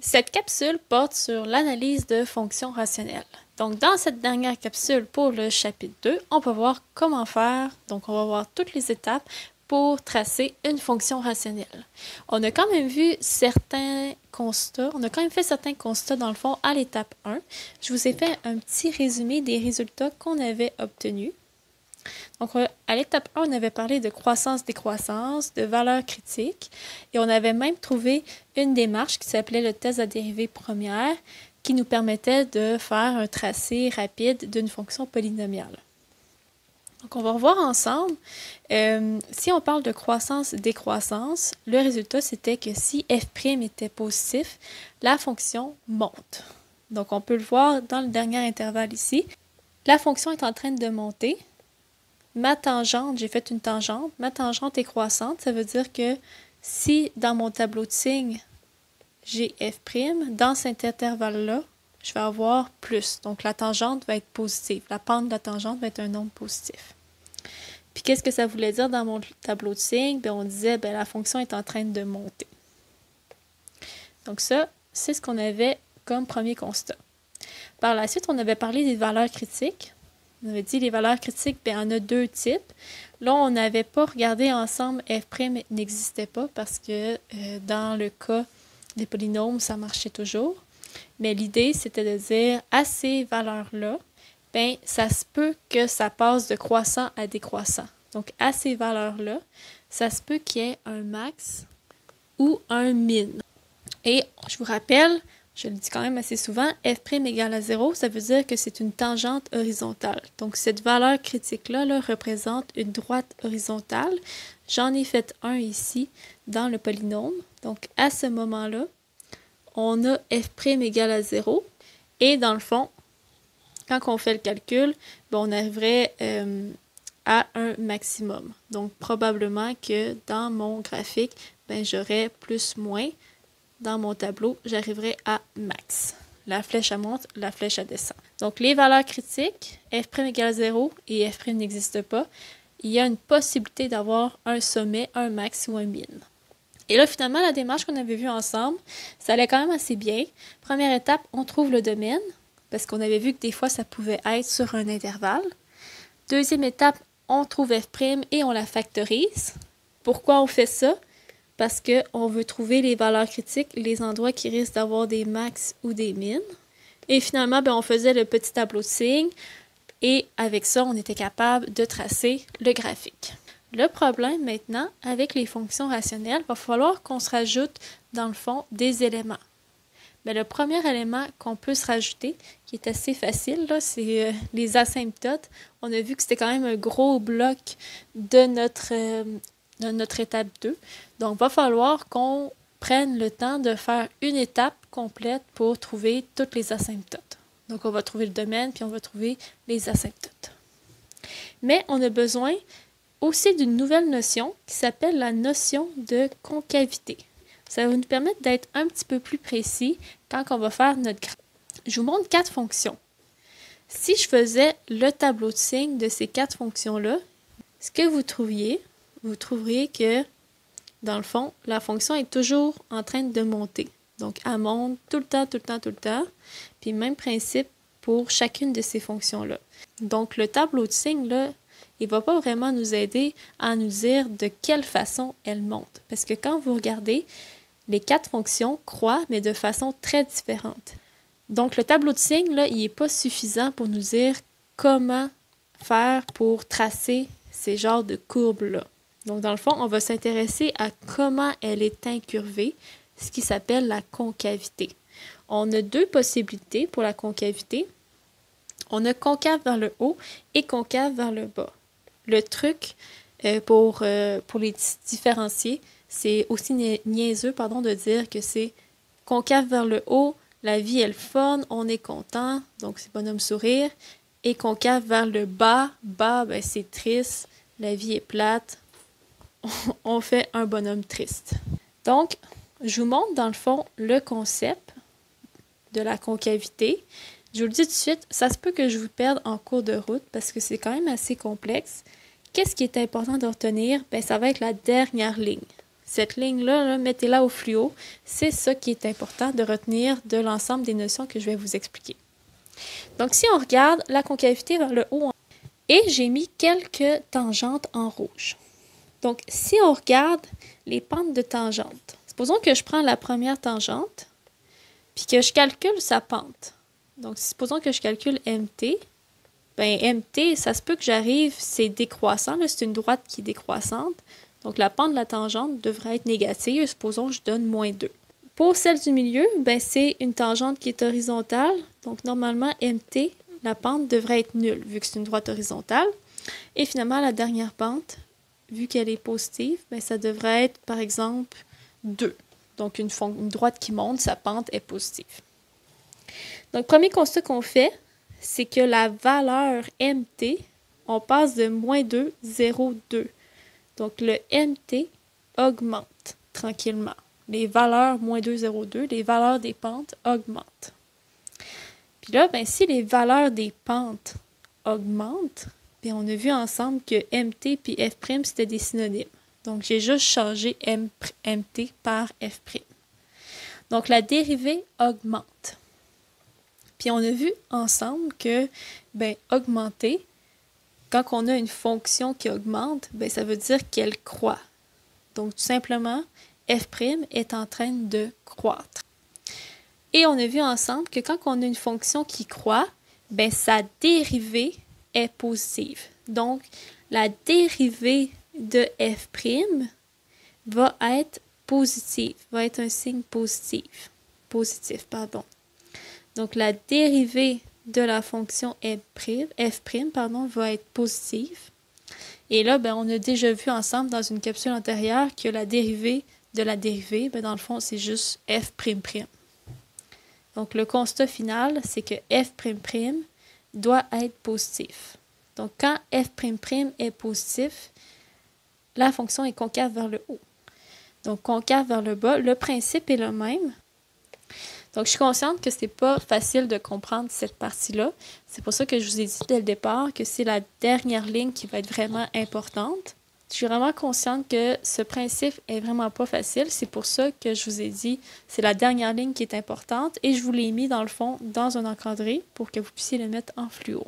Cette capsule porte sur l'analyse de fonctions rationnelles. Donc, dans cette dernière capsule pour le chapitre 2, on peut voir comment faire. Donc, on va voir toutes les étapes pour tracer une fonction rationnelle. On a quand même vu certains constats, on a quand même fait certains constats dans le fond à l'étape 1. Je vous ai fait un petit résumé des résultats qu'on avait obtenus. Donc, à l'étape 1, on avait parlé de croissance-décroissance, de valeur critique, et on avait même trouvé une démarche qui s'appelait le test à dérivée première, qui nous permettait de faire un tracé rapide d'une fonction polynomiale. Donc, on va revoir ensemble. Si on parle de croissance-décroissance, le résultat, c'était que si f' était positif, la fonction monte. Donc, on peut le voir dans le dernier intervalle ici. La fonction est en train de monter. Ma tangente, j'ai fait une tangente. Ma tangente est croissante. Ça veut dire que si dans mon tableau de signes, j'ai f', dans cet intervalle-là, je vais avoir plus. Donc, la tangente va être positive. La pente de la tangente va être un nombre positif. Puis, qu'est-ce que ça voulait dire dans mon tableau de signes? Bien, on disait que la fonction est en train de monter. Donc, ça, c'est ce qu'on avait comme premier constat. Par la suite, on avait parlé des valeurs critiques. On avait dit les valeurs critiques, bien, il y en a deux types. Là, on n'avait pas regardé ensemble f' n'existait pas parce que dans le cas des polynômes, ça marchait toujours. Mais l'idée, c'était de dire à ces valeurs-là, bien, ça se peut que ça passe de croissant à décroissant. Donc, à ces valeurs-là, ça se peut qu'il y ait un max ou un min. Et je vous rappelle, je le dis quand même assez souvent, f' égale à 0, ça veut dire que c'est une tangente horizontale. Donc, cette valeur critique-là représente une droite horizontale. J'en ai fait un ici dans le polynôme. Donc, à ce moment-là, on a f' égale à 0. Et dans le fond, quand on fait le calcul, bien, on arriverait à un maximum. Donc, probablement que dans mon graphique, bien, j'aurais plus-moins. Dans mon tableau, j'arriverai à max. La flèche elle monte, la flèche elle descend. Donc, les valeurs critiques, f' égale 0 et f' n'existe pas, il y a une possibilité d'avoir un sommet, un max ou un min. Et là, finalement, la démarche qu'on avait vue ensemble, ça allait quand même assez bien. Première étape, on trouve le domaine, parce qu'on avait vu que des fois, ça pouvait être sur un intervalle. Deuxième étape, on trouve f' et on la factorise. Pourquoi on fait ça? Parce qu'on veut trouver les valeurs critiques, les endroits qui risquent d'avoir des max ou des min. Et finalement, bien, on faisait le petit tableau de signes et avec ça, on était capable de tracer le graphique. Le problème maintenant, avec les fonctions rationnelles, il va falloir qu'on se rajoute, dans le fond, des éléments. Bien, le premier élément qu'on peut se rajouter, qui est assez facile, c'est les asymptotes. On a vu que c'était quand même un gros bloc de notre étape 2. Donc, il va falloir qu'on prenne le temps de faire une étape complète pour trouver toutes les asymptotes. Donc, on va trouver le domaine, puis on va trouver les asymptotes. Mais on a besoin aussi d'une nouvelle notion qui s'appelle la notion de concavité. Ça va nous permettre d'être un petit peu plus précis quand on va faire notre graphe. Je vous montre 4 fonctions. Si je faisais le tableau de signes de ces 4 fonctions-là, ce que vous trouveriez que, dans le fond, la fonction est toujours en train de monter. Donc, elle monte tout le temps, tout le temps, tout le temps. Puis, même principe pour chacune de ces fonctions-là. Donc, le tableau de signes, là, il ne va pas vraiment nous aider à nous dire de quelle façon elle monte. Parce que quand vous regardez, les 4 fonctions croient, mais de façon très différente. Donc, le tableau de signes, là, il n'est pas suffisant pour nous dire comment faire pour tracer ces genres de courbes-là. Donc, dans le fond, on va s'intéresser à comment elle est incurvée, ce qui s'appelle la concavité. On a 2 possibilités pour la concavité. On a concave vers le haut et concave vers le bas. Le truc pour les différencier, c'est aussi niaiseux de dire que c'est concave vers le haut, la vie est le fun, on est content, donc c'est bonhomme sourire. Et concave vers le bas, ben, c'est triste, la vie est plate, on fait un bonhomme triste. Donc, je vous montre dans le fond le concept de la concavité. Je vous le dis tout de suite, ça se peut que je vous perde en cours de route parce que c'est quand même assez complexe. Qu'est-ce qui est important de retenir? Bien, ça va être la dernière ligne. Cette ligne-là, là, mettez-la au fluo. C'est ça qui est important de retenir de l'ensemble des notions que je vais vous expliquer. Donc, si on regarde la concavité vers le haut, et j'ai mis quelques tangentes en rouge. Donc, si on regarde les pentes de tangente, supposons que je prends la première tangente, puis que je calcule sa pente. Donc, supposons que je calcule MT. Ben, MT, ça se peut que j'arrive, c'est décroissant, c'est une droite qui est décroissante. Donc, la pente de la tangente devrait être négative. Supposons que je donne -2. Pour celle du milieu, ben, c'est une tangente qui est horizontale. Donc, normalement, MT, la pente devrait être nulle, vu que c'est une droite horizontale. Et finalement, la dernière pente, vu qu'elle est positive, ben, ça devrait être, par exemple, 2. Donc, une droite qui monte, sa pente est positive. Donc, premier constat qu'on fait, c'est que la valeur MT, on passe de -2, 0, 2. Donc, le MT augmente tranquillement. Les valeurs -2, 0, 2, les valeurs des pentes augmentent. Puis là, ben, si les valeurs des pentes augmentent, bien, on a vu ensemble que MT et F', c'était des synonymes. Donc, j'ai juste changé MT par F'. Donc, la dérivée augmente. Puis, on a vu ensemble que, ben, augmenter, quand on a une fonction qui augmente, ben, ça veut dire qu'elle croît. Donc, tout simplement, F' est en train de croître. Et on a vu ensemble que quand on a une fonction qui croît, ben, sa dérivée est positive. Donc, la dérivée de F' va être positive, va être un signe positif. Donc, la dérivée de la fonction F', va être positive. Et là, ben, on a déjà vu ensemble dans une capsule antérieure que la dérivée de la dérivée, ben, dans le fond, c'est juste F''. Donc, le constat final, c'est que F'' doit être positif. Donc, quand F'' est positif, la fonction est concave vers le haut. Donc, concave vers le bas, le principe est le même. Donc, je suis consciente que ce n'est pas facile de comprendre cette partie-là. C'est pour ça que je vous ai dit dès le départ que c'est la dernière ligne qui va être vraiment importante. Je suis vraiment consciente que ce principe est vraiment pas facile. C'est pour ça que je vous ai dit c'est la dernière ligne qui est importante et je vous l'ai mis dans le fond dans un encadré pour que vous puissiez le mettre en fluo.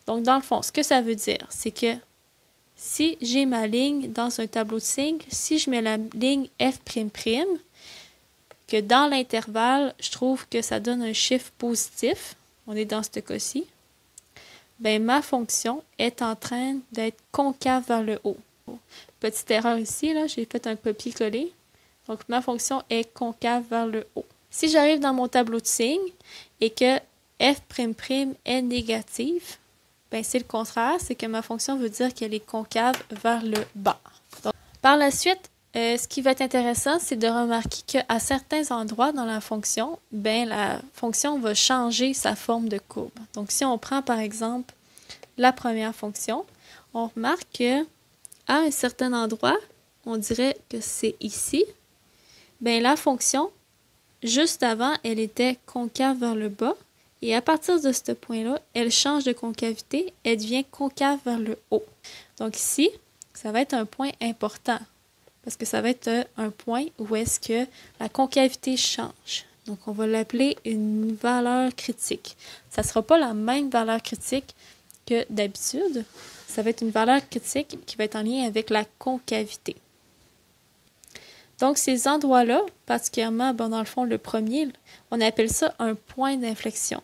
Donc, dans le fond, ce que ça veut dire, c'est que si j'ai ma ligne dans un tableau de signes, si je mets la ligne F'', que dans l'intervalle, je trouve que ça donne un chiffre positif, on est dans ce cas-ci, ben, ma fonction est en train d'être concave vers le haut. Petite erreur ici, là, j'ai fait un copier-coller. Donc, ma fonction est concave vers le haut. Si j'arrive dans mon tableau de signes et que F'' est négative, ben, c'est le contraire, c'est que ma fonction veut dire qu'elle est concave vers le bas. Donc, par la suite, ce qui va être intéressant, c'est de remarquer qu'à certains endroits dans la fonction, ben, la fonction va changer sa forme de courbe. Donc, si on prend par exemple la première fonction, on remarque qu'à un certain endroit, on dirait que c'est ici, ben, la fonction, juste avant, elle était concave vers le bas. Et à partir de ce point-là, elle change de concavité, elle devient concave vers le haut. Donc ici, ça va être un point important. Parce que ça va être un point où est-ce que la concavité change. Donc, on va l'appeler une valeur critique. Ça ne sera pas la même valeur critique que d'habitude. Ça va être une valeur critique qui va être en lien avec la concavité. Donc, ces endroits-là, particulièrement, bon, dans le fond, le premier, on appelle ça un point d'inflexion.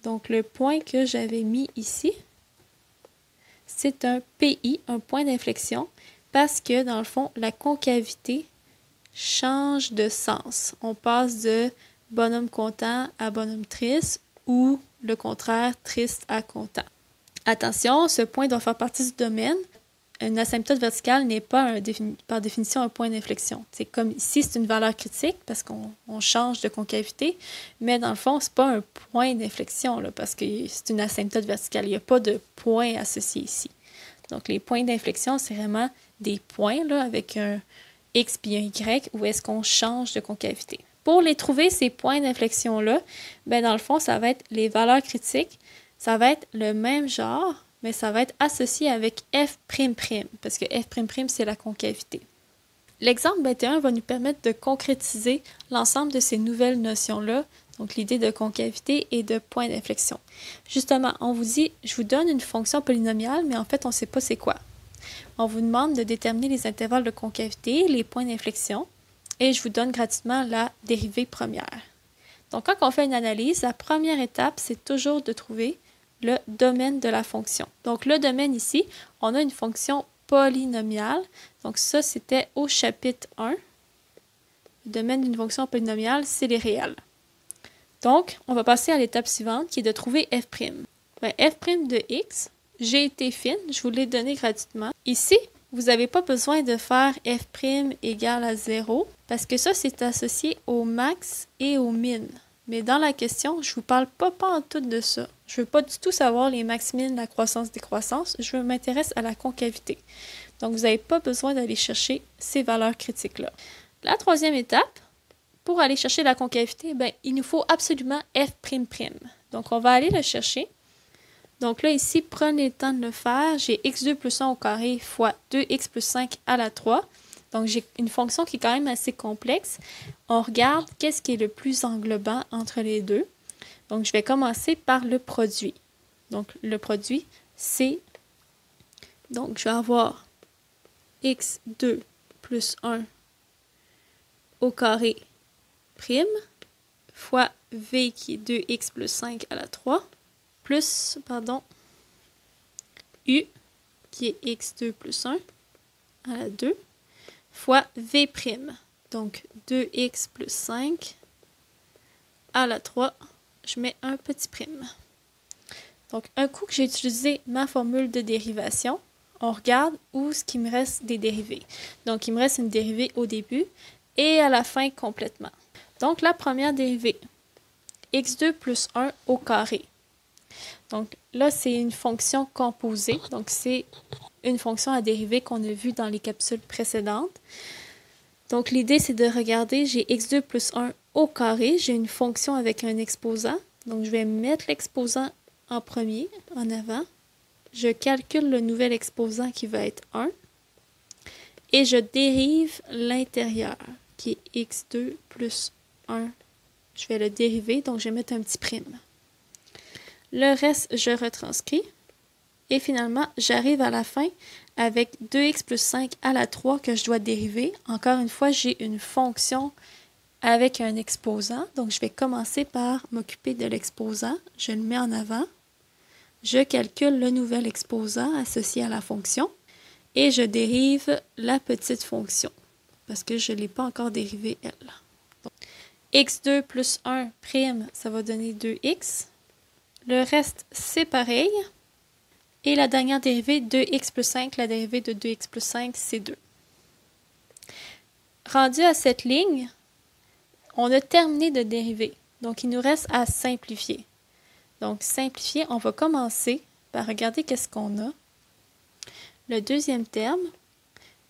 Donc, le point que j'avais mis ici, c'est un PI, un point d'inflexion, parce que, dans le fond, la concavité change de sens. On passe de bonhomme content à bonhomme triste ou, le contraire, triste à content. Attention, ce point doit faire partie du domaine. Une asymptote verticale n'est pas par définition un point d'inflexion. C'est comme ici, c'est une valeur critique parce qu'on change de concavité, mais dans le fond, ce n'est pas un point d'inflexion parce que c'est une asymptote verticale. Il n'y a pas de point associé ici. Donc, les points d'inflexion, c'est vraiment des points là, avec un X puis un Y où est-ce qu'on change de concavité. Pour les trouver, ces points d'inflexion-là, ben, dans le fond, ça va être les valeurs critiques. Ça va être le même genre, mais ça va être associé avec F'', parce que F'', c'est la concavité. L'exemple 21 va nous permettre de concrétiser l'ensemble de ces nouvelles notions-là, donc l'idée de concavité et de point d'inflexion. Justement, on vous dit, je vous donne une fonction polynomiale, mais en fait, on ne sait pas c'est quoi. On vous demande de déterminer les intervalles de concavité, les points d'inflexion, et je vous donne gratuitement la dérivée première. Donc, quand on fait une analyse, la première étape, c'est toujours de trouver le domaine de la fonction. Donc, le domaine ici, on a une fonction polynomiale. Donc, ça, c'était au chapitre 1. Le domaine d'une fonction polynomiale, c'est les réels. Donc, on va passer à l'étape suivante, qui est de trouver f'. F' de x, j'ai été fine, je vous l'ai donné gratuitement. Ici, vous n'avez pas besoin de faire f' égale à 0, parce que ça, c'est associé au max et au min. Mais dans la question, je ne vous parle pas en tout de ça. Je ne veux pas du tout savoir les max-min, la croissance-décroissance. Je m'intéresse à la concavité. Donc, vous n'avez pas besoin d'aller chercher ces valeurs critiques-là. La troisième étape, pour aller chercher la concavité, il nous faut absolument f''. Donc, on va aller le chercher. Donc là, ici, prenez le temps de le faire. J'ai x2 plus 1 au carré fois 2x plus 5 à la 3. Donc, j'ai une fonction qui est quand même assez complexe. On regarde qu'est-ce qui est le plus englobant entre les deux. Donc, je vais commencer par le produit. Donc, le produit, c'est... Donc, je vais avoir x2 plus 1 au carré prime fois v qui est 2x plus 5 à la 3 plus, u qui est x2 plus 1 à la 2 fois v', donc 2x plus 5 à la 3, je mets un petit prime. Donc, un coup que j'ai utilisé ma formule de dérivation, on regarde où ce qui me reste des dérivés. Donc, il me reste une dérivée au début et à la fin complètement. Donc, la première dérivée, x2 plus 1 au carré. Donc, là, c'est une fonction composée. Donc, c'est une fonction à dériver qu'on a vue dans les capsules précédentes. Donc, l'idée, c'est de regarder, j'ai x2 plus 1 au carré. J'ai une fonction avec un exposant. Donc, je vais mettre l'exposant en premier, en avant. Je calcule le nouvel exposant qui va être 1. Et je dérive l'intérieur, qui est x2 plus 1. Je vais le dériver, donc je vais mettre un petit prime. Le reste, je retranscris. Et finalement, j'arrive à la fin avec 2x plus 5 à la 3 que je dois dériver. Encore une fois, j'ai une fonction avec un exposant. Donc, je vais commencer par m'occuper de l'exposant. Je le mets en avant. Je calcule le nouvel exposant associé à la fonction. Et je dérive la petite fonction. Parce que je ne l'ai pas encore dérivée, elle. Donc, x2 plus 1 prime, ça va donner 2x. Le reste, c'est pareil. Et la dernière dérivée, 2x plus 5, la dérivée de 2x plus 5, c'est 2. Rendu à cette ligne, on a terminé de dériver. Donc, il nous reste à simplifier. Donc, simplifier, on va commencer par regarder qu'est-ce qu'on a. Le deuxième terme,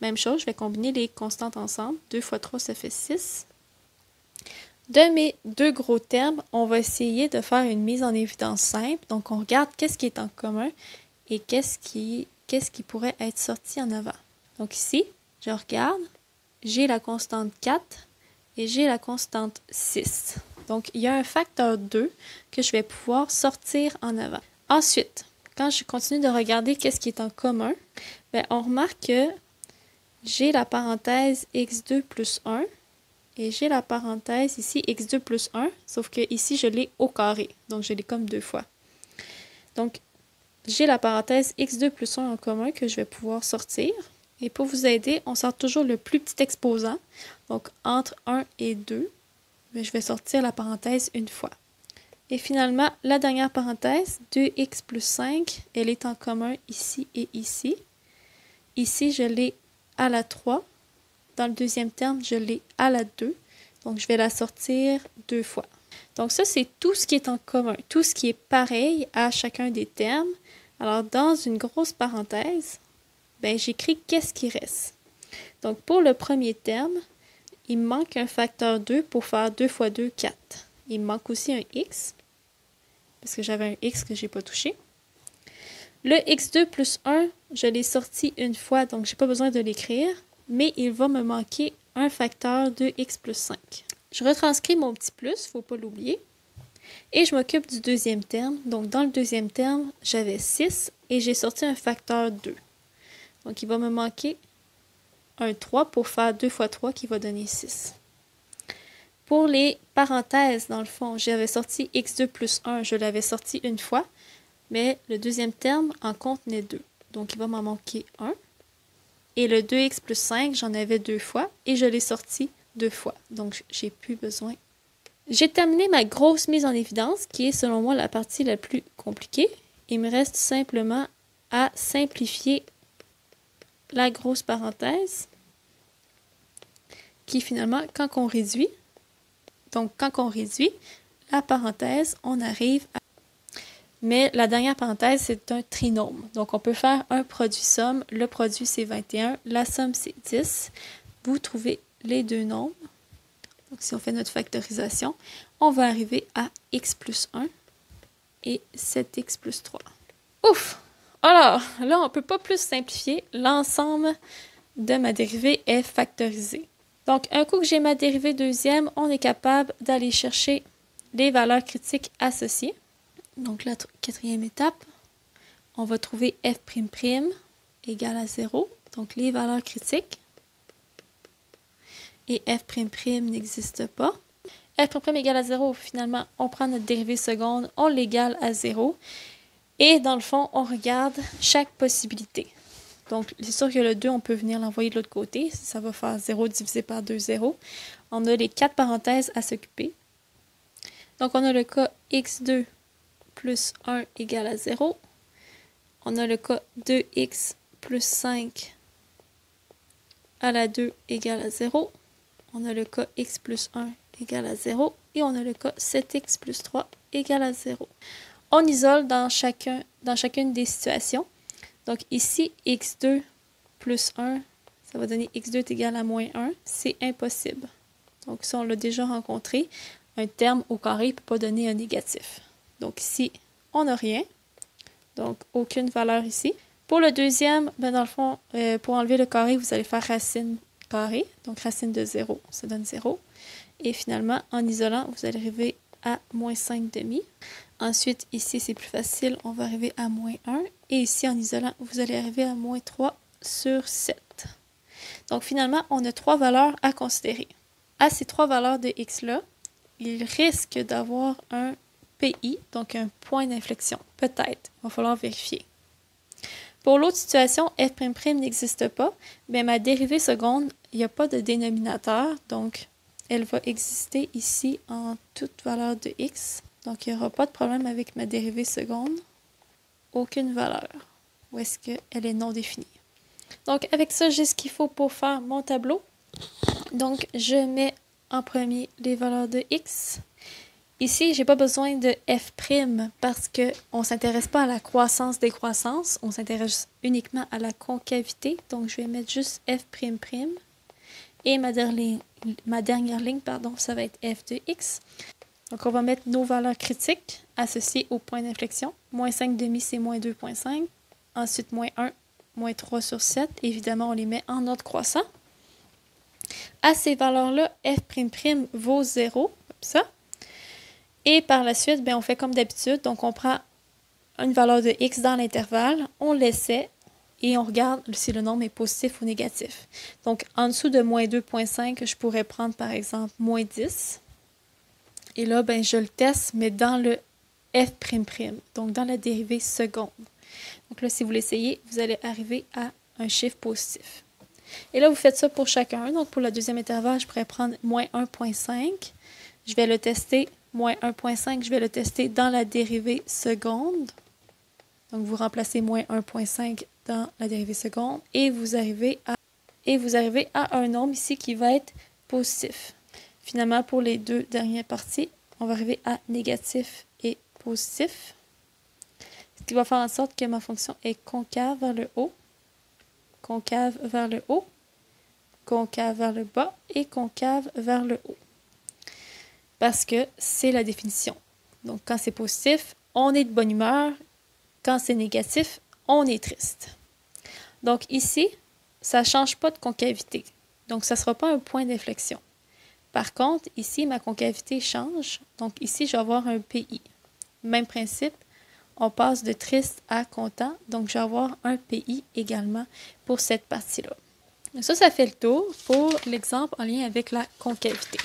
même chose, je vais combiner les constantes ensemble. 2 fois 3, ça fait 6. De mes deux gros termes, on va essayer de faire une mise en évidence simple. Donc, on regarde qu'est-ce qui est en commun et qu'est-ce qui pourrait être sorti en avant. Donc ici, je regarde, j'ai la constante 4 et j'ai la constante 6. Donc, il y a un facteur 2 que je vais pouvoir sortir en avant. Ensuite, quand je continue de regarder qu'est-ce qui est en commun, on remarque que j'ai la parenthèse x2 plus 1 et j'ai la parenthèse ici x2 plus 1, sauf que ici, je l'ai au carré. Donc, je l'ai comme deux fois. Donc, j'ai la parenthèse x2 plus 1 en commun que je vais pouvoir sortir. Et pour vous aider, on sort toujours le plus petit exposant. Donc, entre 1 et 2, je vais sortir la parenthèse une fois. Et finalement, la dernière parenthèse, 2x plus 5, elle est en commun ici et ici. Ici, je l'ai à la 3. Dans le deuxième terme, je l'ai à la 2. Donc, je vais la sortir deux fois. Donc, ça, c'est tout ce qui est en commun, tout ce qui est pareil à chacun des termes. Alors, dans une grosse parenthèse, j'écris qu'est-ce qui reste. Donc, pour le premier terme, il me manque un facteur 2 pour faire 2 fois 2, 4. Il me manque aussi un x, parce que j'avais un x que je n'ai pas touché. Le x2 plus 1, je l'ai sorti une fois, donc je n'ai pas besoin de l'écrire. mais il va me manquer un facteur de x plus 5. Je retranscris mon petit plus, il ne faut pas l'oublier. Et je m'occupe du deuxième terme. Donc, dans le deuxième terme, j'avais 6 et j'ai sorti un facteur 2. Donc, il va me manquer un 3 pour faire 2 fois 3 qui va donner 6. Pour les parenthèses, dans le fond, j'avais sorti x2 plus 1, je l'avais sorti une fois, mais le deuxième terme en contenait 2. Donc, il va m'en manquer 1. Et le 2x plus 5, j'en avais 2 fois et je l'ai sorti 2 fois. Donc, j'ai plus besoin. J'ai terminé ma grosse mise en évidence, qui est selon moi la partie la plus compliquée. Il me reste simplement à simplifier la grosse parenthèse, qui finalement, quand on réduit, la parenthèse, on arrive à... Mais la dernière parenthèse, c'est un trinôme. Donc, on peut faire un produit-somme. Le produit, c'est 21. La somme, c'est 10. Vous trouvez les deux nombres. Donc, si on fait notre factorisation, on va arriver à x plus 1 et 7x plus 3. Ouf! Alors, là, on ne peut pas plus simplifier. L'ensemble de ma dérivée est factorisé. Donc, un coup que j'ai ma dérivée deuxième, on est capable d'aller chercher les valeurs critiques associées. Donc, la quatrième étape, on va trouver f' égale à 0. Donc, les valeurs critiques. Et f' n'existe pas. F' égale à 0, finalement, on prend notre dérivée seconde, on l'égale à 0. Et dans le fond, on regarde chaque possibilité. Donc, c'est sûr que le 2, on peut venir l'envoyer de l'autre côté. Ça va faire 0 divisé par 2, 0. On a les 4 parenthèses à s'occuper. Donc, on a le cas x2 plus 1 égale à 0. On a le cas 2x plus 5 à la 2 égale à 0. On a le cas x plus 1 égale à 0. Et on a le cas 7x plus 3 égale à 0. On isole dans chacune des situations. Donc ici, x2 plus 1, ça va donner x2 est égal à moins 1. C'est impossible. Donc ça, on l'a déjà rencontré. Un terme au carré ne peut pas donner un négatif. Donc ici, on n'a rien. Donc aucune valeur ici. Pour le deuxième, ben dans le fond, pour enlever le carré, vous allez faire racine carré. Donc racine de 0, ça donne 0. Et finalement, en isolant, vous allez arriver à moins 5 demi. Ensuite, ici, c'est plus facile, on va arriver à moins 1. Et ici, en isolant, vous allez arriver à moins 3 sur 7. Donc, finalement, on a 3 valeurs à considérer. À ces 3 valeurs de x-là, il risque d'avoir un PI, donc un point d'inflexion. Peut-être, il va falloir vérifier. Pour l'autre situation, f' n'existe pas, mais ma dérivée seconde, il n'y a pas de dénominateur, donc elle va exister ici en toute valeur de x. Donc, il n'y aura pas de problème avec ma dérivée seconde. Aucune valeur. Ou est-ce qu'elle est non définie? Donc, avec ça, j'ai ce qu'il faut pour faire mon tableau. Donc, je mets en premier les valeurs de x. Ici, je n'ai pas besoin de f' parce qu'on ne s'intéresse pas à la croissance-décroissance. On s'intéresse uniquement à la concavité. Donc, je vais mettre juste f''. Et ma dernière ligne, ça va être f de x. Donc, on va mettre nos valeurs critiques associées au point d'inflexion. Moins 5 demi, c'est moins 2,5. Ensuite, moins 1, moins 3 sur 7. Évidemment, on les met en ordre croissant. À ces valeurs-là, f' vaut 0, comme ça. Et par la suite, on fait comme d'habitude. Donc, on prend une valeur de x dans l'intervalle, on l'essaie et on regarde si le nombre est positif ou négatif. Donc, en dessous de moins 2,5, je pourrais prendre, par exemple, moins 10. Et là, je le teste, mais dans le f'', donc dans la dérivée seconde. Donc là, si vous l'essayez, vous allez arriver à un chiffre positif. Et là, vous faites ça pour chacun. Donc, pour le deuxième intervalle, je pourrais prendre moins 1,5. Je vais le tester, moins 1,5, je vais le tester dans la dérivée seconde. Donc, vous remplacez moins 1,5 dans la dérivée seconde et vous arrivez à un nombre ici qui va être positif. Finalement, pour les deux dernières parties, on va arriver à négatif et positif. Ce qui va faire en sorte que ma fonction est concave vers le haut, concave vers le haut, concave vers le bas et concave vers le haut. Parce que c'est la définition. Donc, quand c'est positif, on est de bonne humeur. Quand c'est négatif, on est triste. Donc ici, ça ne change pas de concavité. Donc, ça ne sera pas un point d'inflexion. Par contre, ici, ma concavité change. Donc, ici, je vais avoir un PI. Même principe, on passe de triste à content. Donc, je vais avoir un PI également pour cette partie-là. Ça fait le tour pour l'exemple en lien avec la concavité.